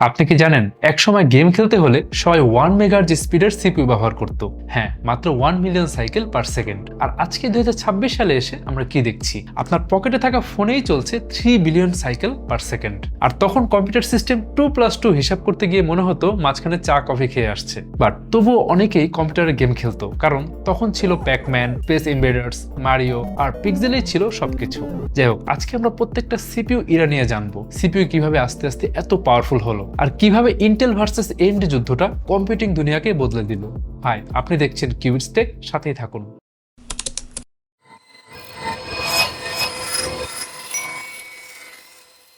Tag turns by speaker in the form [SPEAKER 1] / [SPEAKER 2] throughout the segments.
[SPEAKER 1] আপনি কি জানেন একসময় গেম খেলতে হলে সবাই 1 মেগাহার্জ স্পিডের সিপিইউ ব্যবহার করত। হ্যাঁ, মাত্র 1 মিলিয়ন সাইকেল পার সেকেন্ড। আর আজকে 2026 সালে এসে আমরা কি দেখছি? আপনার পকেটে থাকা ফোনেই চলছে 3 বিলিয়ন সাইকেল পার সেকেন্ড। আর তখন কম্পিউটার সিস্টেম 2+2 হিসাব করতে গিয়ে মনে হতো মাঝখানে চা কফি খেয়ে আসছে। বাট তবুও অনেকেই কম্পিউটারে গেম খেলতো, কারণ তখন ছিল প্যাকম্যান, স্পেস ইনভেডার্স, মারিও আর পিক্সেলেই ছিল সবকিছু। যাই হোক, আজকে আমরা প্রত্যেকটা সিপিইউ ইরা নিয়ে জানবো। সিপিইউ কিভাবে আস্তে আস্তে এত পাওয়ারফুল হলো, আর কিভাবে ইন্টেল ভার্সেস এএমডি যুদ্ধটা কম্পিউটিং দুনিয়াকে বদলে দিল। হাই, আপনি দেখছেন কিউবিটস টেক, সাথেই থাকুন।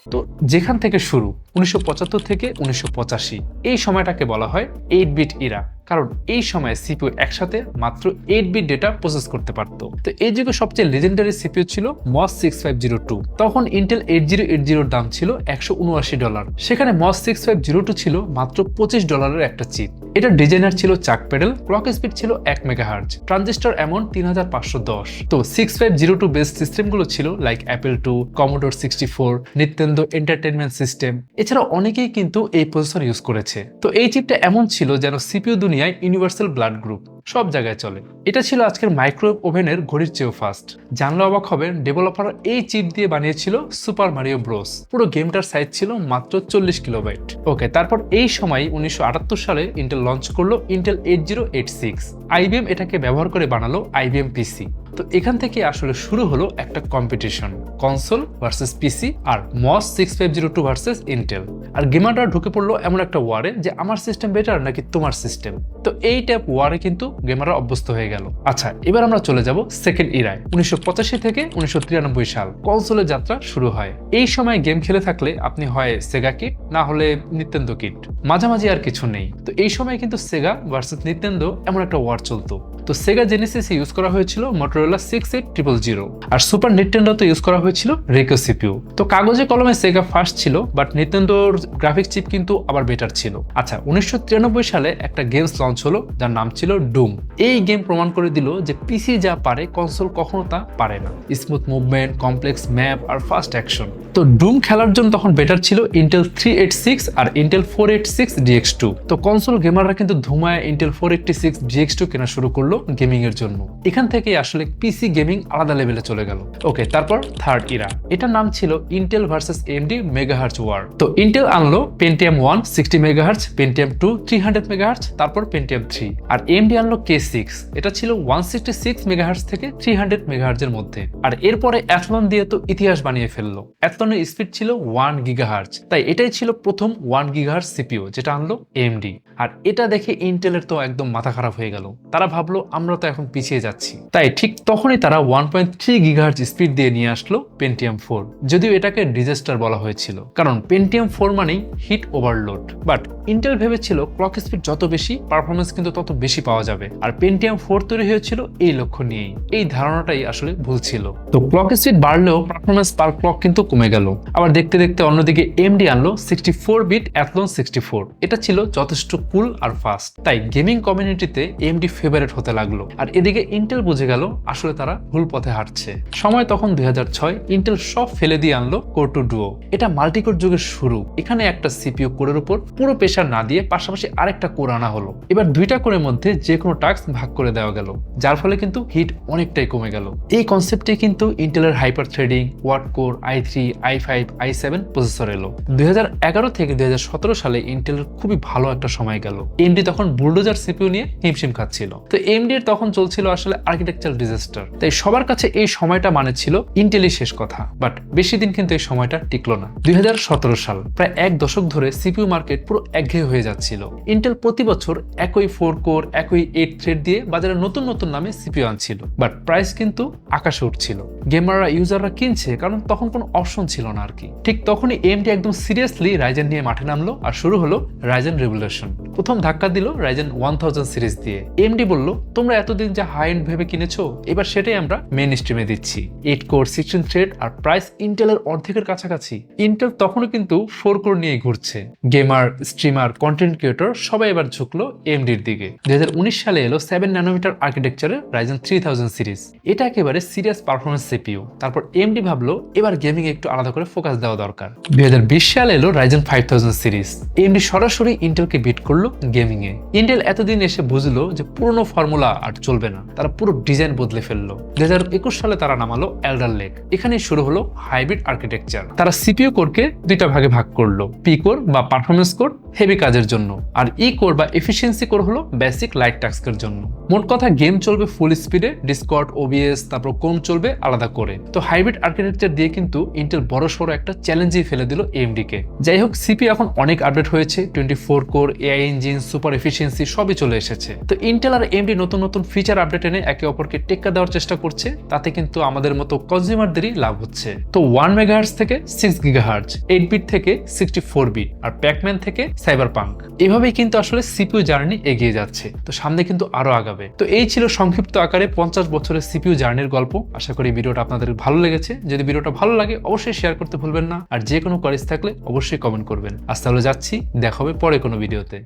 [SPEAKER 1] তো যেখান থেকে শুরু 1975 থেকে 1985, এই সময়টাকে বলা হয় 8 বিট ইরা, কারণ এই সময় সিপিইউ একসাথে মাত্র 8 বিট ডেটা প্রসেস করতে পারত। তো এই যুগে সবচেয়ে লেজেন্ডারি সিপিইউ ছিল মস 6502। তখন ইন্টেল 8080 এর দাম ছিল $179, সেখানে মস 6502 ছিল মাত্র $25 একটা চিপ। এটা ডিজাইনার ছিল চাক প্যাডেল, ক্লক স্পিড ছিল 1 মেগাহার্জ, ট্রানজিস্টর অ্যামাউন্ট 3510। তো 6502 বেস সিস্টেমগুলো ছিল like Apple II, commodore 64, Nintendo entertainment system. এছাড়া অনেকেই কিন্তু এই প্রসেসর ইউজ করেছে। তো এই চিপটা এমন ছিল যেন সিপিইউ দুনিয়ায় ইউনিভার্সাল ব্লাড গ্রুপ, সব জায়গায় চলে। এটা ছিল আজকের মাইক্রোওয়েভ ওভেনের ঘড়ির চেয়েও ফাস্ট। জানলে অবাক হবেন, ডেভেলপাররা এই চিপ দিয়ে বানিয়েছিল সুপার মারিও ব্রোস। পুরো গেমটার সাইজ ছিল মাত্র 40 কিলোবাইট। ওকে, তারপর এই সময় 1978 সালে ইন্টেল লঞ্চ করলো ইন্টেল 8086। আইবিএম এটাকে ব্যবহার করে বানালো আইবিএম পিসি। তো এখান থেকে আসলে শুরু হলো একটা কম্পিটিশন, কনসোল ভার্সেস পিসি আর মস 6502 ভার্সেস ইন্টেল। আর গেমাররা ঢুকে পড়লো এমন একটা ওয়ারে যে আমার সিস্টেম বেটার নাকি তোমার সিস্টেম। তো এই টাইপ ওয়ারে কিন্তু গেমাররা অভ্যস্ত হয়ে গেল। আচ্ছা, এবার আমরা চলে যাব সেকেন্ড ইরায়। 1985 থেকে 1993 সাল কনসোলের যাত্রা শুরু হয়। এই সময় গেম খেলে থাকলে আপনি হয় সেগা কিট, না হলে নিনটেন্ডো কিট, মাঝামাঝি আর কিছু নেই। তো এই সময় কিন্তু সেগা ভার্সেস নিনটেন্ডো এমন একটা ওয়ার চলতো। তো সেগা জেনেসিসে ইউজ করা হয়েছিল মোটরোলা 68000 আর সুপার নিনটেন্ডোতে ইউজ করা হয়েছিল রেকো সিপিইউ। তো কাগজে কলমে সেগা ফার্স্ট ছিল, বাট নিনটেন্ডোর গ্রাফিক্স চিপ কিন্তু আবার বেটার ছিল। আচ্ছা, 1993 সালে একটা গেমস লঞ্চ হলো যার নাম ছিল ডুম। এই গেম প্রমাণ করে দিল যে পিসি যা পারে কনসোল কখনো তা পারে না। স্মুথ মুভমেন্ট, কমপ্লেক্স ম্যাপ আর ফাস্ট অ্যাকশন। তো ডুম খেলার জন্য তখন বেটার ছিল ইন্টেল 386 আর ইন্টেল 486 DX2। তো কনসোল গেমাররা কিন্তু ধুমায় ইন্টেল 486 DX2 কেনা শুরু করলো গেমিং এর জন্য। এখান থেকে আসলে পিসি গেমিং আলাদা লেভেলে চলে গেল। ওকে, তারপর থার্ড ইরা, এটার নাম ছিল Intel versus AMD megahertz war. তো ইন্টেল আনলো পেন্টিয়াম 1 60 মেগাহার্জ, পেন্টিয়াম 2 300 মেগাহার্জ, তারপর পেন্টিয়াম 3। আর এএমডি আনলো K6, এটা ছিল 166 মেগাহার্জ থেকে 300 মেগাহার্জের মধ্যে। আর এরপরে অ্যাথলন দিয়ে তো ইতিহাস বানিয়ে ফেললো। অ্যাথলনের স্পিড ছিল 1 গিগাহার্জ, তাই এটাই ছিল প্রথম 1 গিগাহার্জ সিপিইউ যেটা আনলো এএমডি। আর এটা দেখে ইন্টেলের তো একদম মাথা খারাপ হয়ে গেল। তারা ভাবলো আমরা তো এখন পিছিয়ে যাচ্ছি। তাই ঠিক তখনই তারা 1.3 গিগাহার্জ স্পিড দিয়ে নিয়ে আসলো পেন্টিয়াম 4। যদিও এটাকে ডিজাস্টার বলা হয়েছিল, কারণ পেন্টিয়াম 4 মানেই হিট ওভারলোড। বাট ইন্টেল ভেবেছিল ক্লক স্পিড যত বেশি, পারফরমেন্স কিন্তু তত বেশি পাওয়া যাবে। আর পেন্টিয়াম 4 তৈরি হয়েছিল এই লক্ষ্য নিয়েই। এই ধারণাটাই আসলে ভুল ছিল। তো ক্লক স্পিড বাড়লেও পারফরমেন্স পার ক্লক কিন্তু কমে গেল। আবার দেখতে দেখতে অন্যদিকে এএমডি আনলো 64 বিট অ্যাথলন 64। এটা ছিল যথেষ্ট কুল আর ফাস্ট, তাই গেমিং কমিউনিটিতে এএমডি ফেভারিট হতে লাগলো। আর এদিকে ইন্টেল বুঝে গেল আসলে তারা ভুল পথে হাঁটছে। সময় তখন 2006। ইন্টেল সব ফেলে দিয়ে আনলো কোর 2 ডুও। এটা মাল্টিকোর যুগের শুরু। এখানে একটা সিপিইউ কোরের উপর পুরো প্রেসার না দিয়ে পাশাপাশি আরেকটা কোর আনা হলো। এবার দুইটা কোরের মধ্যে যে কোনো টাস্ক ভাগ করে দেওয়া গেল, যার ফলে কিন্তু হিট অনেকটাই কমে গেল। এই কনসেপ্টে কিন্তু ইন্টেলের হাইপার থ্রেডিং, ওয়াট core, i3, i5, i7 processor এলো। 2011 থেকে 2017 সালে ইন্টেলের খুবই ভালো একটা সময় গেল। এএমডি তখন বুলডোজার সিপিইউ নিয়ে হিমশিম খাচ্ছিল। তো এএমডি এর তখন চলছিল আসলে আর্কিটেকচারাল ডিজাস্টার। তাই সবার কাছে এই সময়টা মানে ছিল ইন্টেলই শেষ কথা। বাট বেশি দিন কিন্তু এই সময়টা টিকলো না। 2017 সাল, প্রায় এক দশক ধরে সিপিইউ মার্কেট পুরো একঘেয়ে হয়ে যাচ্ছিল। ইন্টেল প্রতি বছর একই 4 কোর, একই 8 থ্রেড দিয়ে বাজারে নতুন নতুন নামে সিপিইউ আনছিল। বাট প্রাইস কিন্তু আকাশে উঠছিল। গেমাররা, ইউজাররা কিনছে কারণ তখন কোনো অপশন ছিল না আর কি। ঠিক তখনই এএমডি একদম সিরিয়াসলি রাইজেন নিয়ে মাঠে নামলো আর শুরু হলো রাইজেন রেভলিউশন। প্রথম ধাক্কা দিল রাইজেন 1000 সিরিজ দিয়ে। এএমডি বলল, তোমরা এতদিন যা হাই এন্ড ভেবে কিনেছো, এবার সেটাই আমরা মেইন স্ট্রিমে দিচ্ছি। 8 কোর, 16 থ্রেড আর প্রাইস ইন্টেলের অর্ধেকের কাছাকাছি। ইন্টেল তখনও কিন্তু 4 কোর নিয়ে ঘুরছে। গেমার, স্ট্রিমার, কন্টেন্ট ক্রিয়েটর সবাই এবার ঝুঁকলো এএমডির দিকে। 2019 সালে এলো 7 ন্যানোমিটার আর্কিটেকচারের রাইজেন 3000 সিরিজ। এটা একেবারে সিরিয়াস পারফরমেন্স সিপিইউ। তারপর এএমডি ভাবলো এবার গেমিং একটু আলাদা করে ফোকাস দেওয়া দরকার। 2020 সালে এলো Ryzen 5000 সিরিজ। AMD সরাসরি ইন্টেলকে বিট করলো গেমিং এ। ইন্টেল এতদিন এসে বুঝলো যে পুরনো ফর্মুলা আর চলবে না, তারা পুরো ডিজাইন বদলে ফেললো। 2021 সালে তারা নামালো এল্ডার লেক। এখানেই শুরু হলো হাইব্রিড আর্কিটেকচার। তারা সিপিইউ কোরকে দুইটা ভাগে ভাগ করলো, পি কোর বা পারফরমেন্স কোর হেভি কাজের জন্য, আর ই কোর বা এফিসিয়েন্সি কোর হলো বেসিক লাইট টাস্কের জন্য। মোট কথা গেম চলবে ফুল স্পিডে, ডিসকর্ড, ওবিএস, তারপর কোম চলবে আলাদা করে। তো হাইব্রিড আর্কিটেকচার দিয়ে কিন্তু ইন্টেল বড়সড় একটা চ্যালেঞ্জই ফেলে দিল AMD কে। যাই হোক, সিপিইউ এখন অনেক আপডেট হয়েছে, 24 core, AI engine, super efficiency সবই চলে এসেছে। তো ইন্টেল আর AMD নতুন নতুন ফিচার আপডেট এনে একে অপরকে টেক্কা দেওয়ার চেষ্টা করছে, তাতে কিন্তু আমাদের মতো কনজিউমারদেরই লাভ হচ্ছে। তো 1 মেগাহার্টজ থেকে 6 গিগাহার্টজ, 8 বিট থেকে 64 বিট, আর প্যাকম্যান থেকে সাইবারপাঙ্ক, এভাবেই কিন্তু আসলে সিপিইউ জার্নি এগিয়ে যাচ্ছে। তো সামনে কিন্তু আরো আগাবে। তো এই ছিল সংক্ষিপ্ত আকারে 50 বছরের সিপিইউ জার্নির গল্প। আশা করি ভিডিওটা আপনাদের ভালো লেগেছে। যদি ভিডিওটা ভালো লাগে অবশ্যই শেয়ার করতে ভুলবেন না, আর যে কোনো কোয়েরিজ থাকলে অবশ্যই কমেন্ট করবেন। আজ তাহলে যাচ্ছি, দেখা হবে পরে কোনো ভিডিওতে।